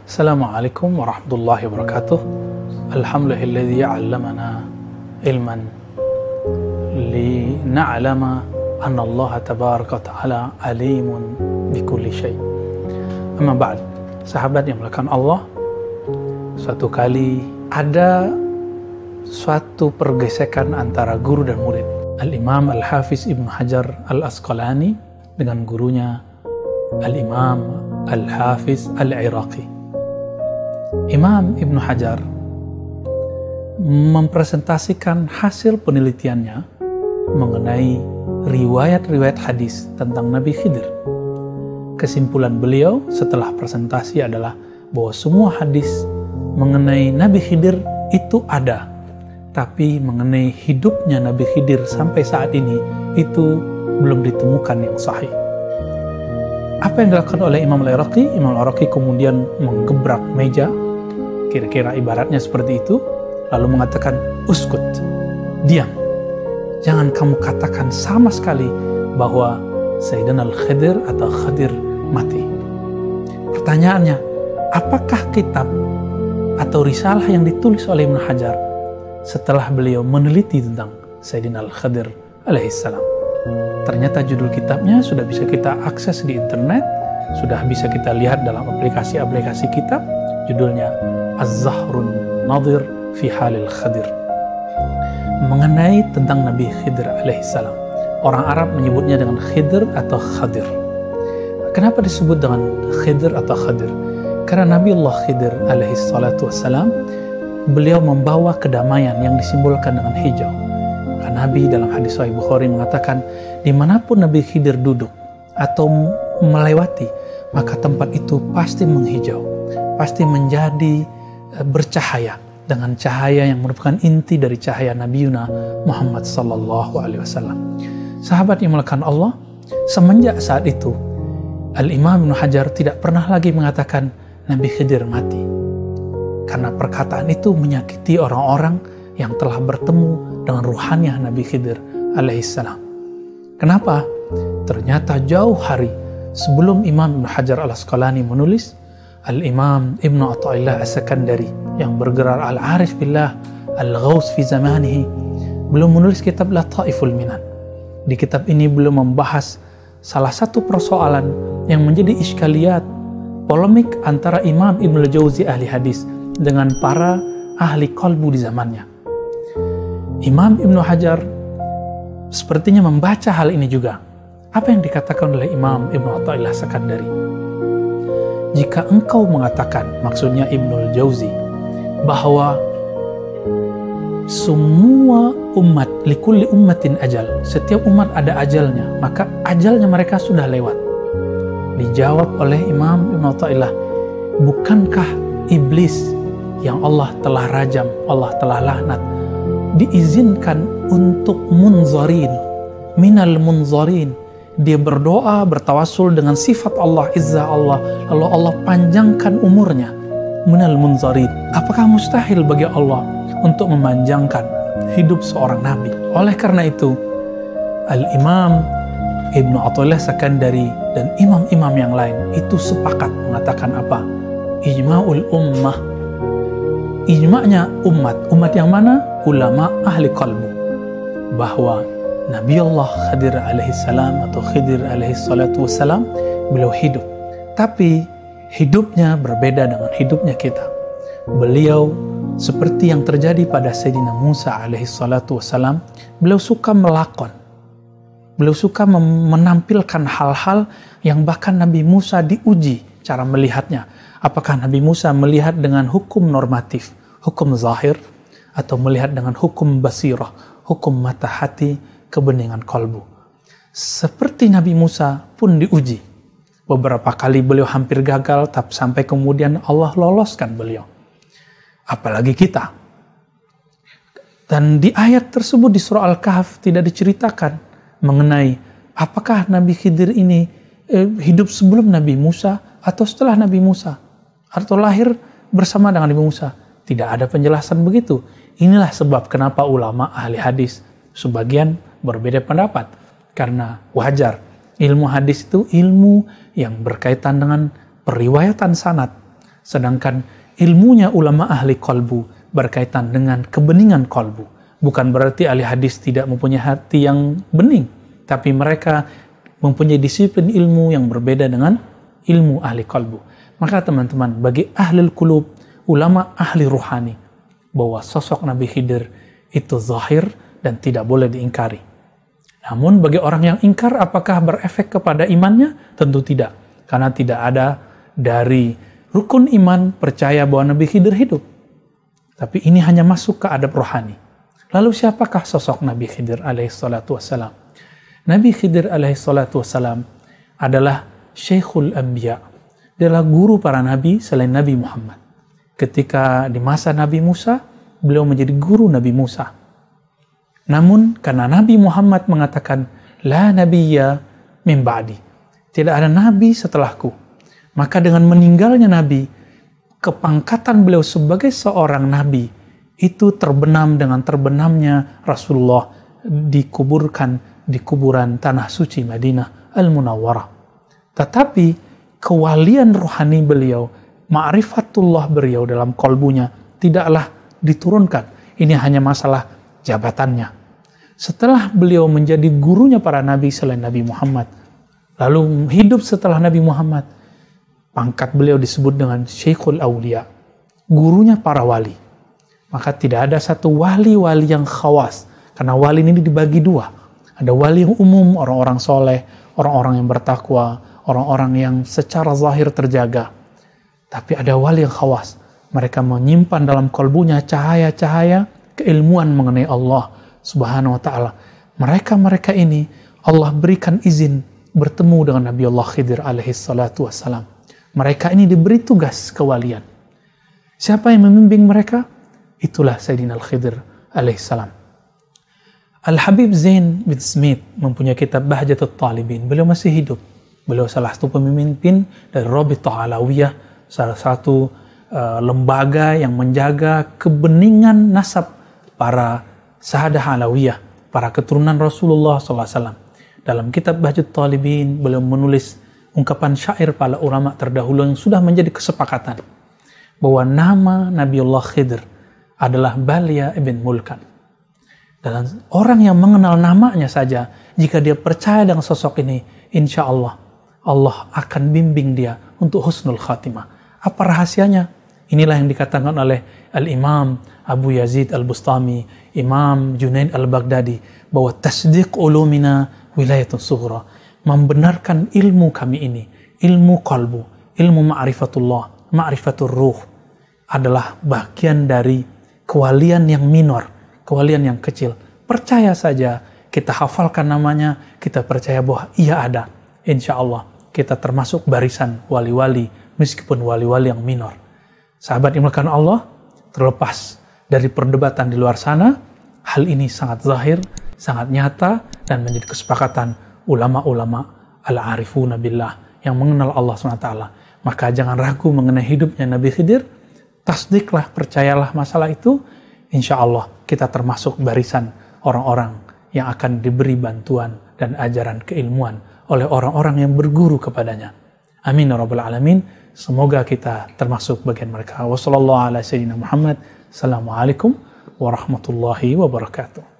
Assalamualaikum warahmatullahi wabarakatuh. Alhamdulillahilladzi 'allamana ilman lina'lama anna Allah tabaraka wa ta'ala alimun bikulli syai'. Amma ba'd. Sahabat yang melakukan Allah, suatu kali ada suatu pergesekan antara guru dan murid. Al-Imam Al-Hafiz Ibnu Hajar Al-Asqalani dengan gurunya Al-Imam Al-Hafiz Al-Iraqi. Imam Ibnu Hajar mempresentasikan hasil penelitiannya mengenai riwayat-riwayat hadis tentang Nabi Khidir. Kesimpulan beliau setelah presentasi adalah bahwa semua hadis mengenai Nabi Khidir itu ada, tapi mengenai hidupnya Nabi Khidir sampai saat ini itu belum ditemukan yang sahih. Apa yang dilakukan oleh Imam Al-Iraqi? Imam Al-Iraqi kemudian menggebrak meja, kira-kira ibaratnya seperti itu, lalu mengatakan, uskut, diam. Jangan kamu katakan sama sekali bahwa Sayyidina Al-Khidir atau Khidir mati. Pertanyaannya, apakah kitab atau risalah yang ditulis oleh Ibnu Hajar setelah beliau meneliti tentang Sayyidina Al-Khidir alaihissalam? Ternyata judul kitabnya sudah bisa kita akses di internet, sudah bisa kita lihat dalam aplikasi-aplikasi kitab. Judulnya Az-Zahrun Nadir fi Halil Khidir, mengenai tentang Nabi Khidir alaihissalam. Orang Arab menyebutnya dengan Khidir atau Khadir. Kenapa disebut dengan Khidir atau Khadir? Karena Nabi Allah Khidir alaihissalatu wassalam, beliau membawa kedamaian yang disimbolkan dengan hijau. Nabi dalam hadis Sahih Bukhari mengatakan, dimanapun Nabi Khidir duduk atau melewati, maka tempat itu pasti menghijau, pasti menjadi bercahaya dengan cahaya yang merupakan inti dari cahaya Nabi Muhammad sallallahu alaihi wasallam. Sahabat yang melakukan Allah, semenjak saat itu Al-Imam Ibnu Hajar tidak pernah lagi mengatakan Nabi Khidir mati, karena perkataan itu menyakiti orang-orang yang telah bertemu dengan ruhaniah Nabi Khidir alaihissalam. Kenapa? Ternyata jauh hari sebelum Imam Ibnu Hajar Al-Asqalani menulis, Al-Imam Ibnu Athaillah As-Sakandari yang bergelar Al-Arif Billah Al-Ghaus fi zamanihi, belum menulis kitab Lataiful Minan. Di kitab ini belum membahas salah satu persoalan yang menjadi iskaliyat, polemik antara Imam Ibnu Jauzi ahli hadis dengan para ahli qalbu di zamannya. Imam Ibnu Hajar sepertinya membaca hal ini juga. Apa yang dikatakan oleh Imam Ibnu Athaillah Sakandari? Jika engkau mengatakan, maksudnya Ibnul Jauzi, bahwa semua umat, likulli ummatin ajal, setiap umat ada ajalnya, maka ajalnya mereka sudah lewat. Dijawab oleh Imam Ibnu Athaillah, bukankah iblis yang Allah telah rajam, Allah telah laknat, diizinkan untuk munzarin, minal munzarin, dia berdoa, bertawasul dengan sifat Allah, izzah Allah, lalu Allah panjangkan umurnya, minal munzarin. Apakah mustahil bagi Allah untuk memanjangkan hidup seorang nabi? Oleh karena itu, Al-Imam Ibnu Athaillah Sakandari dan imam-imam yang lain itu sepakat mengatakan apa? Ijma'ul ummah. Ijma'nya umat yang mana? Ulama ahli qalbu, bahwa Nabi Allah Khidir alaihissalam atau Khidir alaihissalatu wassalam, beliau hidup, tapi hidupnya berbeda dengan hidupnya kita. Beliau seperti yang terjadi pada Sayyidina Musa alaihissalatu wassalam, beliau suka melakon, beliau suka menampilkan hal-hal yang bahkan Nabi Musa diuji cara melihatnya. Apakah Nabi Musa melihat dengan hukum normatif, hukum zahir, atau melihat dengan hukum basirah, hukum mata hati, kebeningan kalbu? Seperti Nabi Musa pun diuji. Beberapa kali beliau hampir gagal, tapi sampai kemudian Allah loloskan beliau. Apalagi kita. Dan di ayat tersebut di surah Al-Kahf tidak diceritakan mengenai apakah Nabi Khidir ini hidup sebelum Nabi Musa atau setelah Nabi Musa, atau lahir bersama dengan Nabi Musa. Tidak ada penjelasan begitu. Inilah sebab kenapa ulama ahli hadis sebagian berbeda pendapat. Karena wajar, ilmu hadis itu ilmu yang berkaitan dengan periwayatan sanad. Sedangkan ilmunya ulama ahli qalbu berkaitan dengan kebeningan qalbu. Bukan berarti ahli hadis tidak mempunyai hati yang bening, tapi mereka mempunyai disiplin ilmu yang berbeda dengan ilmu ahli qalbu. Maka teman-teman, bagi ahli qulub, ulama ahli ruhani, bahwa sosok Nabi Khidir itu zahir dan tidak boleh diingkari. Namun bagi orang yang ingkar, apakah berefek kepada imannya? Tentu tidak. Karena tidak ada dari rukun iman percaya bahwa Nabi Khidir hidup. Tapi ini hanya masuk ke adab rohani. Lalu siapakah sosok Nabi Khidir alaihissalatu wassalam? Nabi Khidir alaihissalatu wassalam adalah Syekhul Anbiya. Dia adalah guru para nabi selain Nabi Muhammad. Ketika di masa Nabi Musa, beliau menjadi guru Nabi Musa. Namun karena Nabi Muhammad mengatakan, La nabiyya min ba'di, tidak ada nabi setelahku, maka dengan meninggalnya Nabi, kepangkatan beliau sebagai seorang nabi itu terbenam dengan terbenamnya Rasulullah dikuburkan di kuburan tanah suci Madinah Al-Munawwarah. Tetapi kewalian rohani beliau, ma'rifatullah beliau dalam kalbunya tidaklah diturunkan. Ini hanya masalah jabatannya. Setelah beliau menjadi gurunya para nabi selain Nabi Muhammad, lalu hidup setelah Nabi Muhammad, pangkat beliau disebut dengan Syekhul Awliya, gurunya para wali. Maka tidak ada satu wali-wali yang khawas, karena wali ini dibagi dua. Ada wali yang umum, orang-orang soleh, orang-orang yang bertakwa, orang-orang yang secara zahir terjaga. Tapi ada wali yang khawas, mereka menyimpan dalam kalbunya cahaya-cahaya keilmuan mengenai Allah Subhanahu wa ta'ala. Mereka ini Allah berikan izin bertemu dengan Nabi Allah Khidir alaihi salatu wassalam. Mereka ini diberi tugas kewalian. Siapa yang membimbing mereka? Itulah Sayyidina Al-Khidir alaihi salam. Al-Habib Zain bin Smith mempunyai kitab Bahjatul Talibin. Beliau masih hidup. Beliau salah satu pemimpin dari Rabithah Alawiyah, salah satu lembaga yang menjaga kebeningan nasab para Sahadah Alawiyah, para keturunan Rasulullah SAW. Dalam kitab Bahjatul Talibin, beliau menulis ungkapan syair para ulama terdahulu yang sudah menjadi kesepakatan bahwa nama Nabiullah Khidir adalah Balya ibn Mulkan. Dan orang yang mengenal namanya saja, jika dia percaya dengan sosok ini, insya Allah, Allah akan bimbing dia untuk husnul khatimah. Apa rahasianya? Inilah yang dikatakan oleh Al-Imam Abu Yazid Al-Bustami, Imam Junaid Al-Baghdadi, bahwa tasdiq ulumina wilayatun sughra, membenarkan ilmu kami ini, ilmu qalbu, ilmu ma'rifatullah, ma'rifatul ruh, adalah bagian dari kewalian yang minor, kewalian yang kecil. Percaya saja, kita hafalkan namanya, kita percaya bahwa ia ada. Insya Allah, kita termasuk barisan wali-wali, meskipun wali-wali yang minor. Sahabat yang dimuliakan Allah, terlepas dari perdebatan di luar sana, hal ini sangat zahir, sangat nyata, dan menjadi kesepakatan ulama-ulama al-arifuna billah yang mengenal Allah SWT. Maka jangan ragu mengenai hidupnya Nabi Khidir, tasdiklah, percayalah masalah itu, insya Allah kita termasuk barisan orang-orang yang akan diberi bantuan dan ajaran keilmuan oleh orang-orang yang berguru kepadanya. Amin ya rabbal alamin. Semoga kita termasuk bagian mereka. Wassalamualaikum warahmatullahi wabarakatuh.